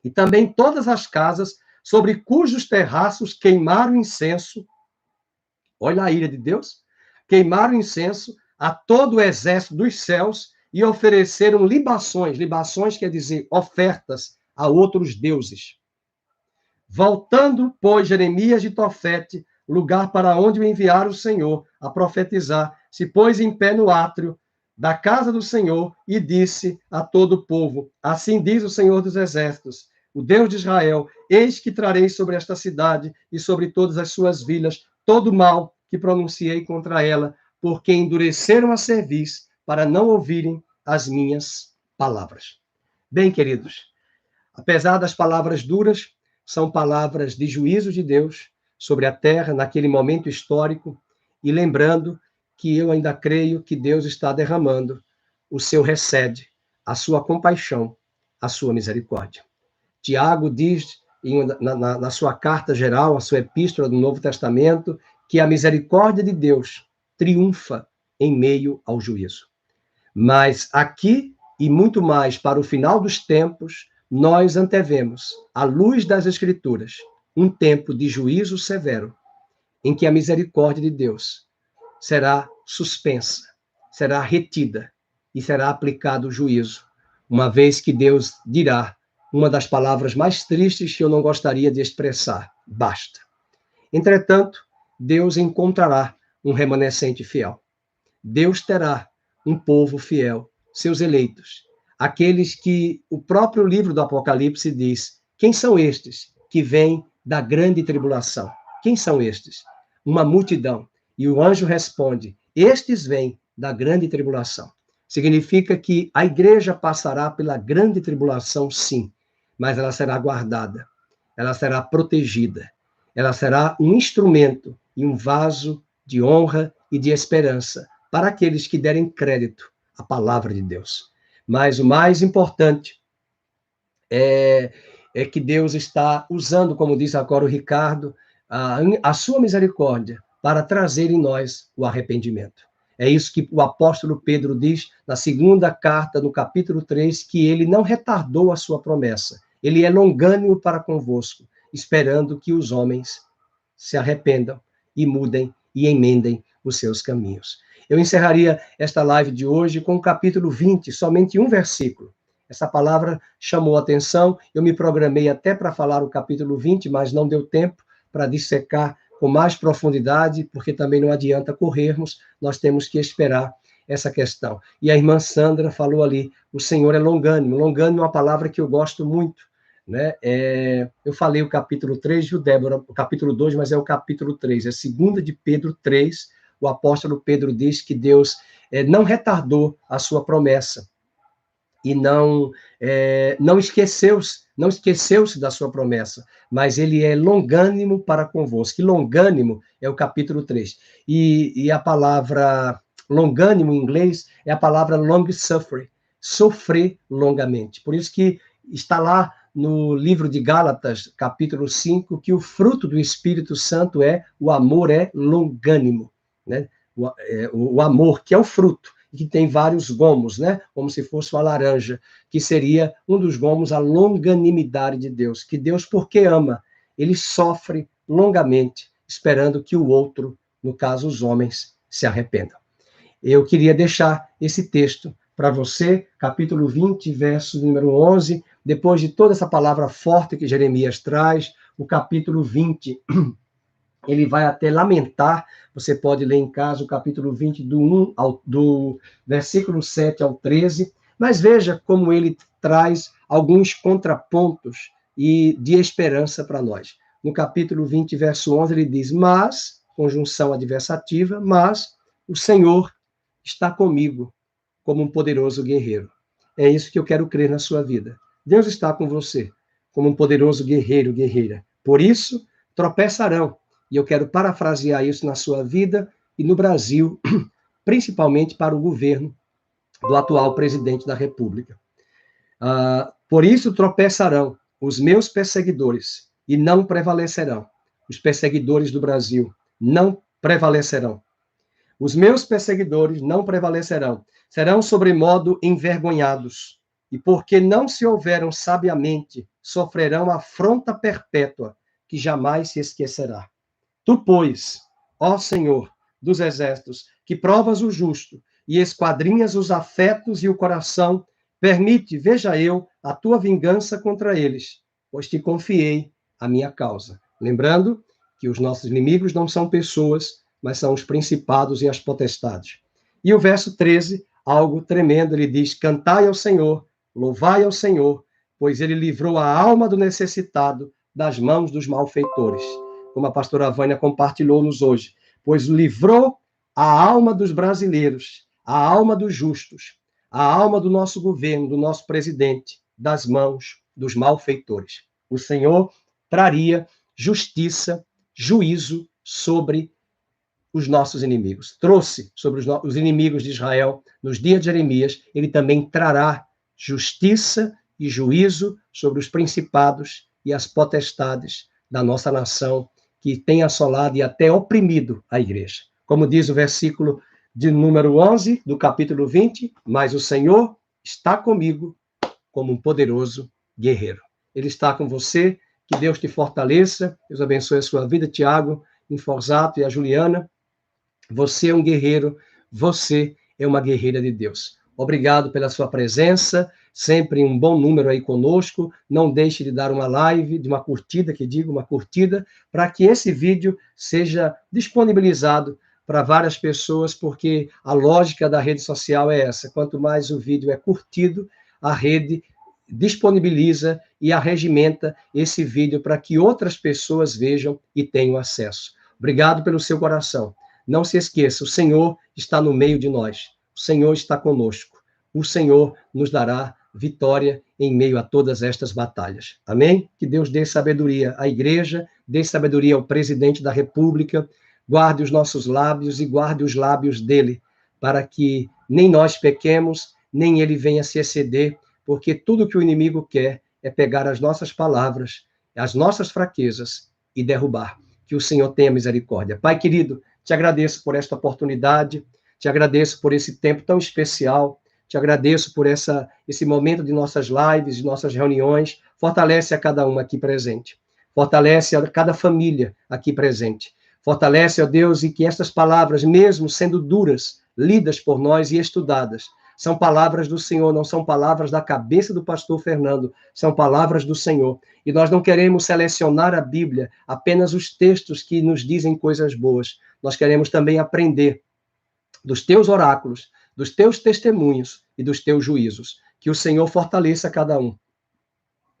E também todas as casas sobre cujos terraços queimaram incenso, olha a ira de Deus, queimaram incenso a todo o exército dos céus e ofereceram libações quer dizer ofertas a outros deuses. Voltando, pois, Jeremias de Tofete, lugar para onde o enviara o Senhor a profetizar, se pôs em pé no átrio da casa do Senhor e disse a todo o povo, assim diz o Senhor dos Exércitos, o Deus de Israel, eis que trarei sobre esta cidade e sobre todas as suas vilas todo o mal que pronunciei contra ela, porque endureceram a cerviz para não ouvirem as minhas palavras. Bem, queridos, apesar das palavras duras, são palavras de juízo de Deus sobre a terra naquele momento histórico, e lembrando que eu ainda creio que Deus está derramando o seu recede, a sua compaixão, a sua misericórdia. Tiago diz na sua carta geral, a sua epístola do Novo Testamento, que a misericórdia de Deus triunfa em meio ao juízo. Mas aqui, e muito mais para o final dos tempos, nós antevemos, à luz das Escrituras, um tempo de juízo severo, em que a misericórdia de Deus será suspensa, será retida e será aplicado o juízo, uma vez que Deus dirá uma das palavras mais tristes que eu não gostaria de expressar: basta. Entretanto, Deus encontrará um remanescente fiel. Deus terá um povo fiel, seus eleitos, aqueles que o próprio livro do Apocalipse diz: quem são estes que vêm da grande tribulação? Quem são estes? Uma multidão. E o anjo responde: estes vêm da grande tribulação. Significa que a igreja passará pela grande tribulação, sim, mas ela será guardada, ela será protegida, ela será um instrumento e um vaso de honra e de esperança para aqueles que derem crédito à palavra de Deus. Mas o mais importante é que Deus está usando, como diz agora o Ricardo, a sua misericórdia para trazer em nós o arrependimento. É isso que o apóstolo Pedro diz na segunda carta, no capítulo 3, que ele não retardou a sua promessa. Ele é longânimo para convosco, esperando que os homens se arrependam e mudem e emendem os seus caminhos. Eu encerraria esta live de hoje com o capítulo 20, somente um versículo. Essa palavra chamou a atenção, eu me programei até para falar o capítulo 20, mas não deu tempo para dissecar com mais profundidade, porque também não adianta corrermos, nós temos que esperar essa questão. E a irmã Sandra falou ali, o Senhor é longânimo. Longânimo é uma palavra que eu gosto muito, né? Eu falei o capítulo 3, viu, Débora? O capítulo 2, mas é o capítulo 3. É 2 de Pedro 3, o apóstolo Pedro diz que Deus não retardou a sua promessa e não esqueceu-se da sua promessa, mas ele é longânimo para convosco. E longânimo é o capítulo 3. E a palavra longânimo em inglês é a palavra long suffering, sofrer longamente. Por isso que está lá no livro de Gálatas, capítulo 5, que o fruto do Espírito Santo o amor é longânimo, né? O amor, que é o fruto, que tem vários gomos, né? Como se fosse uma laranja, que seria um dos gomos, a longanimidade de Deus, que Deus, porque ama, ele sofre longamente, esperando que o outro, no caso os homens, se arrependam. Eu queria deixar esse texto para você, capítulo 20, verso número 11, depois de toda essa palavra forte que Jeremias traz, o capítulo 20, ele vai até lamentar, você pode ler em casa o capítulo 20, do versículo 7 ao 13, mas veja como ele traz alguns contrapontos e de esperança para nós. No capítulo 20, verso 11, ele diz, mas, conjunção adversativa, mas o Senhor está comigo como um poderoso guerreiro. É isso que eu quero crer na sua vida. Deus está com você como um poderoso guerreiro, guerreira. Por isso, tropeçarão. E eu quero parafrasear isso na sua vida e no Brasil, principalmente para o governo do atual presidente da República. Por isso tropeçarão os meus perseguidores e não prevalecerão. Os perseguidores do Brasil não prevalecerão. Os meus perseguidores não prevalecerão. Serão sobremodo envergonhados. E porque não se houveram sabiamente, sofrerão afronta perpétua, que jamais se esquecerá. Tu, pois, ó Senhor dos exércitos, que provas o justo e esquadrinhas os afetos e o coração, permite, veja eu, a tua vingança contra eles, pois te confiei a minha causa. Lembrando que os nossos inimigos não são pessoas, mas são os principados e as potestades. E o verso 13, algo tremendo, ele diz, cantai ao Senhor, louvai ao Senhor, pois ele livrou a alma do necessitado das mãos dos malfeitores. Como a pastora Vânia compartilhou-nos hoje, pois livrou a alma dos brasileiros, a alma dos justos, a alma do nosso governo, do nosso presidente, das mãos dos malfeitores. O Senhor traria justiça, juízo sobre os nossos inimigos. Trouxe sobre os inimigos de Israel nos dias de Jeremias, ele também trará justiça e juízo sobre os principados e as potestades da nossa nação, que tem assolado e até oprimido a igreja. Como diz o versículo de número 11 do capítulo 20, mas o Senhor está comigo como um poderoso guerreiro. Ele está com você, que Deus te fortaleça, Deus abençoe a sua vida, Tiago, Inforzato e a Juliana. Você é um guerreiro, você é uma guerreira de Deus. Obrigado pela sua presença. sempre um bom número aí conosco. Não deixe de dar uma live, uma curtida, para que esse vídeo seja disponibilizado para várias pessoas, porque a lógica da rede social é essa: quanto mais o vídeo é curtido, a rede disponibiliza e arregimenta esse vídeo para que outras pessoas vejam e tenham acesso. Obrigado pelo seu coração. Não se esqueça, o Senhor está no meio de nós. O Senhor está conosco. O Senhor nos dará vitória em meio a todas estas batalhas. Amém? Que Deus dê sabedoria à igreja, dê sabedoria ao presidente da República, guarde os nossos lábios e guarde os lábios dele, para que nem nós pequemos, nem ele venha se exceder, porque tudo que o inimigo quer é pegar as nossas palavras, as nossas fraquezas e derrubar. Que o Senhor tenha misericórdia. Pai querido, te agradeço por esta oportunidade, te agradeço por esse tempo tão especial, te agradeço por esse momento de nossas lives, de nossas reuniões. Fortalece a cada um aqui presente. Fortalece a cada família aqui presente. Fortalece, ó Deus, e que estas palavras, mesmo sendo duras, lidas por nós e estudadas, são palavras do Senhor, não são palavras da cabeça do pastor Fernando, são palavras do Senhor. E nós não queremos selecionar a Bíblia, apenas os textos que nos dizem coisas boas. Nós queremos também aprender dos teus oráculos, dos teus testemunhos e dos teus juízos. Que o Senhor fortaleça cada um,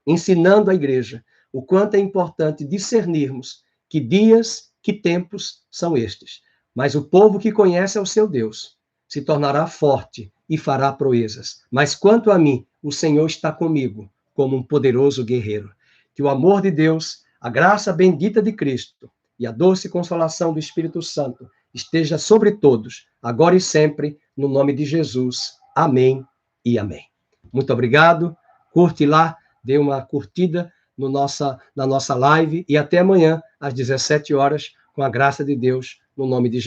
ensinando a igreja o quanto é importante discernirmos que dias, que tempos são estes. Mas o povo que conhece ao seu Deus se tornará forte e fará proezas. Mas quanto a mim, o Senhor está comigo, como um poderoso guerreiro. Que o amor de Deus, a graça bendita de Cristo e a doce consolação do Espírito Santo esteja sobre todos, agora e sempre, no nome de Jesus. Amém e amém. Muito obrigado. Curte lá, dê uma curtida na nossa live e até amanhã, às 17 horas, com a graça de Deus, no nome de Jesus.